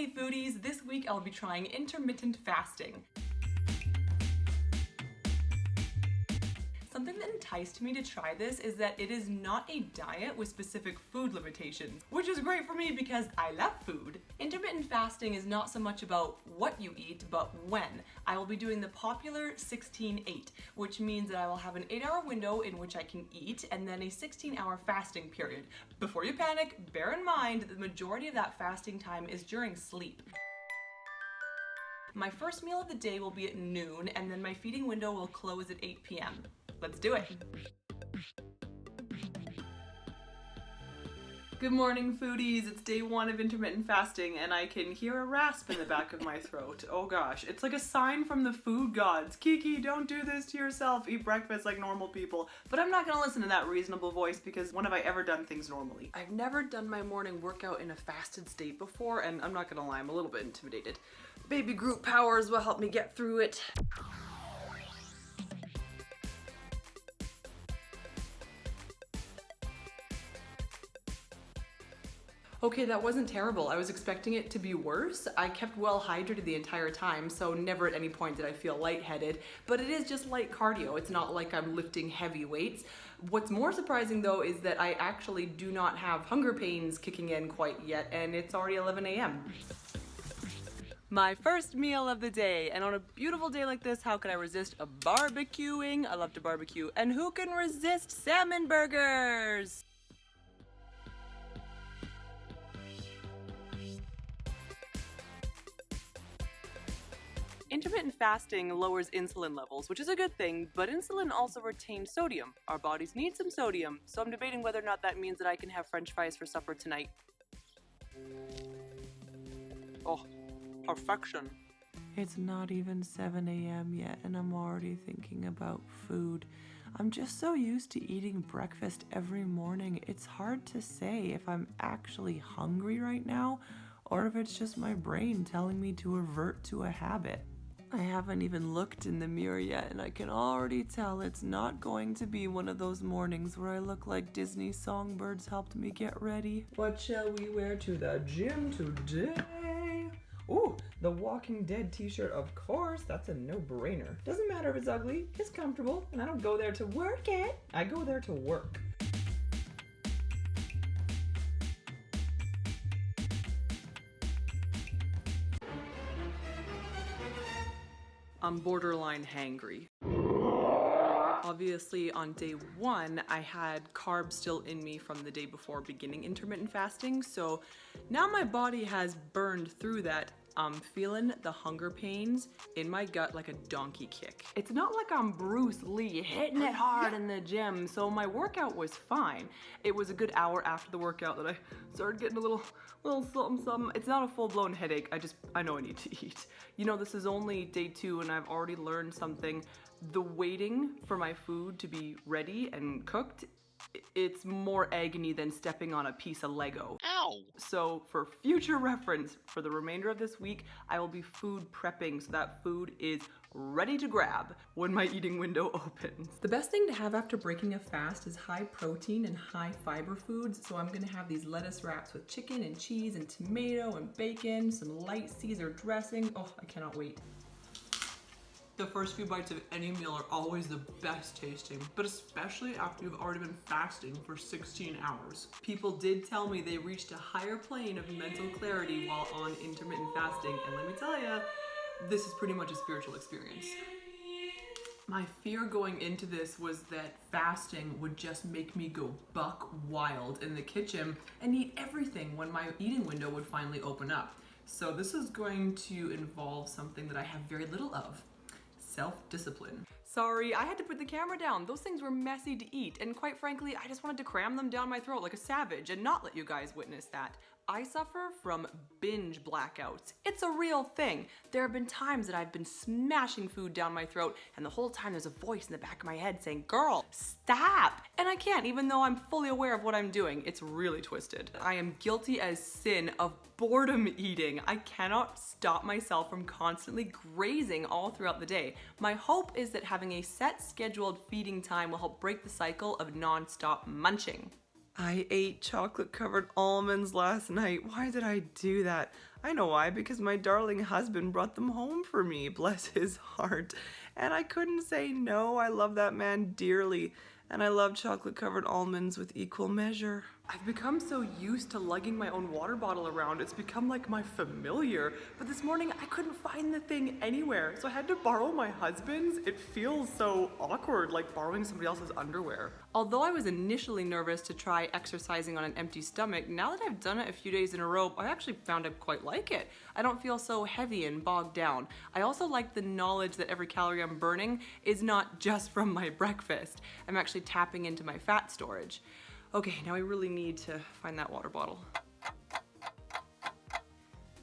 Hey foodies, this week I'll be trying intermittent fasting. Something that enticed me to try this is that it is not a diet with specific food limitations, which is great for me because I love food. Intermittent fasting is not so much about what you eat, but when. I will be doing the popular 16-8, which means that I will have an 8-hour window in which I can eat and then a 16-hour fasting period. Before you panic, bear in mind that the majority of that fasting time is during sleep. My first meal of the day will be at noon, and then my feeding window will close at 8 p.m. Let's do it. Good morning, foodies. It's day 1 of intermittent fasting, and I can hear a rasp in the back of my throat. Oh gosh, it's like a sign from the food gods. Kiki, don't do this to yourself. Eat breakfast like normal people. But I'm not gonna listen to that reasonable voice because when have I ever done things normally? I've never done my morning workout in a fasted state before, and I'm not gonna lie, I'm a little bit intimidated. Baby group powers will help me get through it. Okay, that wasn't terrible. I was expecting it to be worse. I kept well hydrated the entire time, so never at any point did I feel lightheaded, but it is just light cardio. It's not like I'm lifting heavy weights. What's more surprising though is that I actually do not have hunger pains kicking in quite yet, and it's already 11 a.m. My first meal of the day, and on a beautiful day like this, how could I resist a barbecuing? I love to barbecue, and who can resist salmon burgers? Intermittent fasting lowers insulin levels, which is a good thing, but insulin also retains sodium. Our bodies need some sodium, so I'm debating whether or not that means that I can have French fries for supper tonight. Oh, perfection. It's not even 7 a.m. yet, and I'm already thinking about food. I'm just so used to eating breakfast every morning, it's hard to say if I'm actually hungry right now, or if it's just my brain telling me to revert to a habit. I haven't even looked in the mirror yet, and I can already tell it's not going to be one of those mornings where I look like Disney songbirds helped me get ready. What shall we wear to the gym today? Ooh, the Walking Dead t-shirt, of course. That's a no-brainer. Doesn't matter if it's ugly, it's comfortable, and I don't go there to work it. I go there to work. I'm borderline hangry. Obviously, on day 1, I had carbs still in me from the day before beginning intermittent fasting, so now my body has burned through that. I'm feeling the hunger pains in my gut like a donkey kick. It's not like I'm Bruce Lee hitting it hard in the gym, so my workout was fine. It was a good hour after the workout that I started getting a little something. It's not a full-blown headache, I know I need to eat. You know, this is only day 2 and I've already learned something. The waiting for my food to be ready and cooked, it's more agony than stepping on a piece of Lego. Ow! So for future reference, for the remainder of this week, I will be food prepping so that food is ready to grab when my eating window opens. The best thing to have after breaking a fast is high protein and high fiber foods, so I'm gonna have these lettuce wraps with chicken and cheese and tomato and bacon, some light Caesar dressing. Oh, I cannot wait. The first few bites of any meal are always the best tasting, but especially after you've already been fasting for 16 hours. People did tell me they reached a higher plane of mental clarity while on intermittent fasting, and let me tell you, this is pretty much a spiritual experience. My fear going into this was that fasting would just make me go buck wild in the kitchen and eat everything when my eating window would finally open up. So this is going to involve something that I have very little of. Self-discipline. Sorry, I had to put the camera down. Those things were messy to eat, and quite frankly, I just wanted to cram them down my throat like a savage and not let you guys witness that. I suffer from binge blackouts. It's a real thing. There have been times that I've been smashing food down my throat, and the whole time there's a voice in the back of my head saying, "Girl, stop!" And I can't, even though I'm fully aware of what I'm doing. It's really twisted. I am guilty as sin of boredom eating. I cannot stop myself from constantly grazing all throughout the day. My hope is that having a set scheduled feeding time will help break the cycle of non-stop munching. I ate chocolate covered almonds last night. Why did I do that? I know why, because my darling husband brought them home for me, bless his heart. And I couldn't say no. I love that man dearly. And I love chocolate covered almonds with equal measure. I've become so used to lugging my own water bottle around, it's become like my familiar. But this morning I couldn't find the thing anywhere, so I had to borrow my husband's. It feels so awkward, like borrowing somebody else's underwear. Although I was initially nervous to try exercising on an empty stomach, now that I've done it a few days in a row, I actually found I quite like it. I don't feel so heavy and bogged down. I also like the knowledge that every calorie I'm burning is not just from my breakfast. I'm actually tapping into my fat storage. Okay, now I really need to find that water bottle.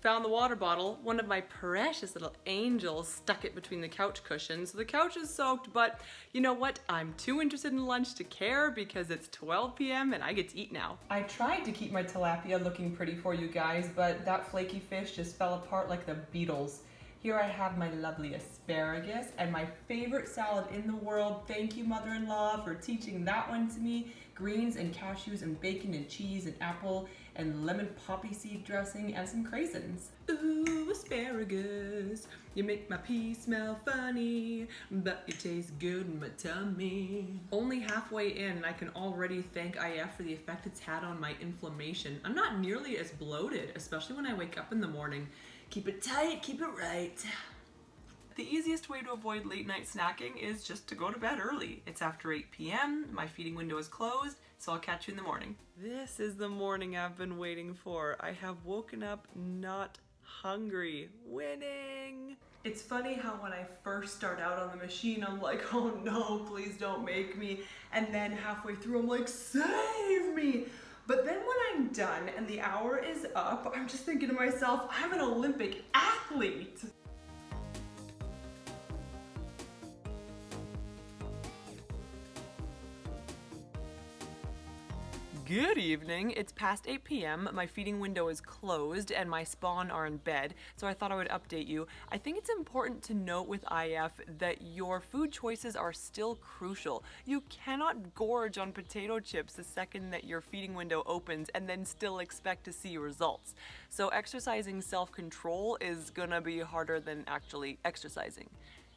Found the water bottle. One of my precious little angels stuck it between the couch cushions. So the couch is soaked, but you know what? I'm too interested in lunch to care because it's 12 p.m. and I get to eat now. I tried to keep my tilapia looking pretty for you guys, but that flaky fish just fell apart like the Beatles. Here I have my lovely asparagus and my favorite salad in the world. Thank you, mother-in-law, for teaching that one to me. Greens and cashews and bacon and cheese and apple and lemon poppy seed dressing and some craisins. Ooh, asparagus, you make my pee smell funny, but you taste good in my tummy. Only halfway in and I can already thank IF for the effect it's had on my inflammation. I'm not nearly as bloated, especially when I wake up in the morning. Keep it tight, keep it right. The easiest way to avoid late night snacking is just to go to bed early. It's after 8 p.m., my feeding window is closed, so I'll catch you in the morning. This is the morning I've been waiting for. I have woken up not hungry. Winning! It's funny how when I first start out on the machine, I'm like, oh no, please don't make me. And then halfway through, I'm like, save me! But then when I'm done and the hour is up, I'm just thinking to myself, I'm an Olympic athlete. Good evening. It's past 8 p.m. My feeding window is closed and my spawn are in bed, so I thought I would update you. I think it's important to note with IF that your food choices are still crucial. You cannot gorge on potato chips the second that your feeding window opens and then still expect to see results. So exercising self-control is gonna be harder than actually exercising.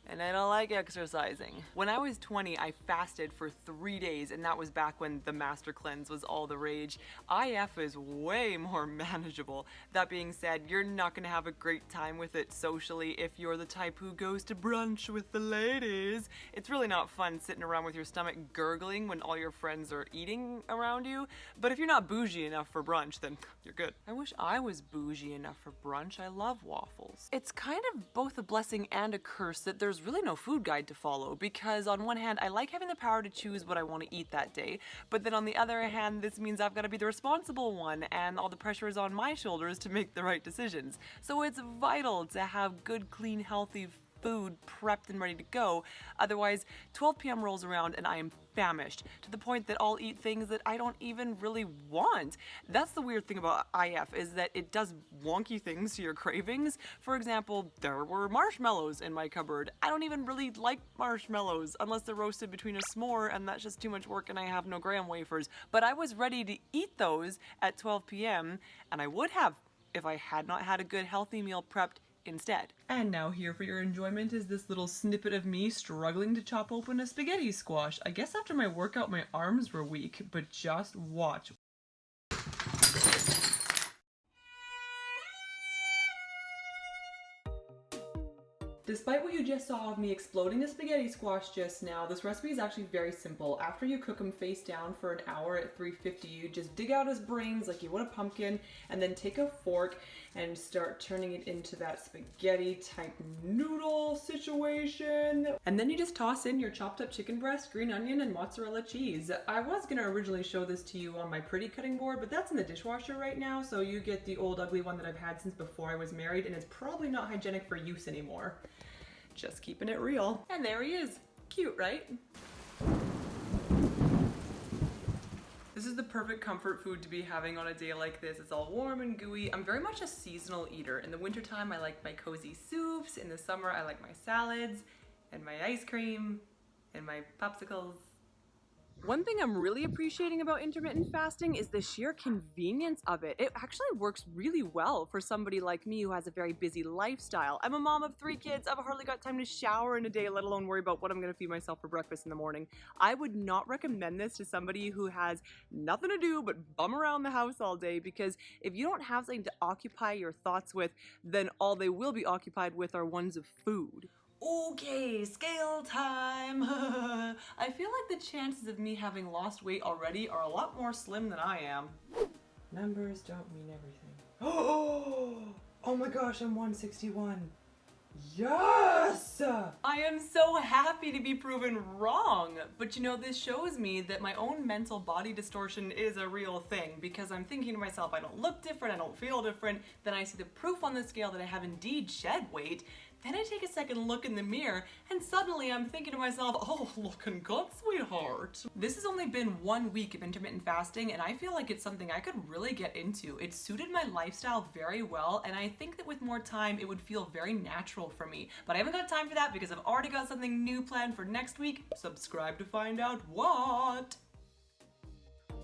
And I don't like exercising. When I was 20, I fasted for 3 days, and that was back when the Master Cleanse was all the rage. IF is way more manageable. That being said, you're not gonna have a great time with it socially if you're the type who goes to brunch with the ladies. It's really not fun sitting around with your stomach gurgling when all your friends are eating around you. But if you're not bougie enough for brunch, then you're good. I wish I was bougie enough for brunch. I love waffles. It's kind of both a blessing and a curse that there's really no food guide to follow, because on one hand I like having the power to choose what I want to eat that day, but then on the other hand this means I've got to be the responsible one and all the pressure is on my shoulders to make the right decisions. So it's vital to have good, clean, healthy food prepped and ready to go. Otherwise, 12 p.m. rolls around and I am famished to the point that I'll eat things that I don't even really want. That's the weird thing about IF, is that it does wonky things to your cravings. For example, there were marshmallows in my cupboard. I don't even really like marshmallows unless they're roasted between a s'more, and that's just too much work and I have no graham wafers. But I was ready to eat those at 12 p.m. and I would have if I had not had a good healthy meal prepped instead. And now here for your enjoyment is this little snippet of me struggling to chop open a spaghetti squash. I guess after my workout my arms were weak, but just watch. Despite what you just saw of me exploding a spaghetti squash just now, this recipe is actually very simple. After you cook them face down for an hour at 350, you just dig out his brains like you would a pumpkin, and then take a fork and start turning it into that spaghetti type noodle situation. And then you just toss in your chopped up chicken breast, green onion, and mozzarella cheese. I was gonna originally show this to you on my pretty cutting board, but that's in the dishwasher right now, so you get the old ugly one that I've had since before I was married, and it's probably not hygienic for use anymore. Just keeping it real. And there he is. Cute, right? This is the perfect comfort food to be having on a day like this. It's all warm and gooey. I'm very much a seasonal eater. In the wintertime, I like my cozy soups. In the summer, I like my salads and my ice cream and my popsicles. One thing I'm really appreciating about intermittent fasting is the sheer convenience of it. It actually works really well for somebody like me who has a very busy lifestyle. I'm a mom of 3 kids. I've hardly got time to shower in a day, let alone worry about what I'm going to feed myself for breakfast in the morning. I would not recommend this to somebody who has nothing to do but bum around the house all day, because if you don't have something to occupy your thoughts with, then all they will be occupied with are ones of food. Okay, scale time. I feel like the chances of me having lost weight already are a lot more slim than I am. Numbers don't mean everything. Oh my gosh, I'm 161. Yes! I am so happy to be proven wrong. But you know, this shows me that my own mental body distortion is a real thing, because I'm thinking to myself, I don't look different, I don't feel different. Then I see the proof on the scale that I have indeed shed weight. Then I take a second look in the mirror, and suddenly I'm thinking to myself, oh, looking good, sweetheart. This has only been 1 week of intermittent fasting, and I feel like it's something I could really get into. It suited my lifestyle very well, and I think that with more time, it would feel very natural for me. But I haven't got time for that because I've already got something new planned for next week. Subscribe to find out what.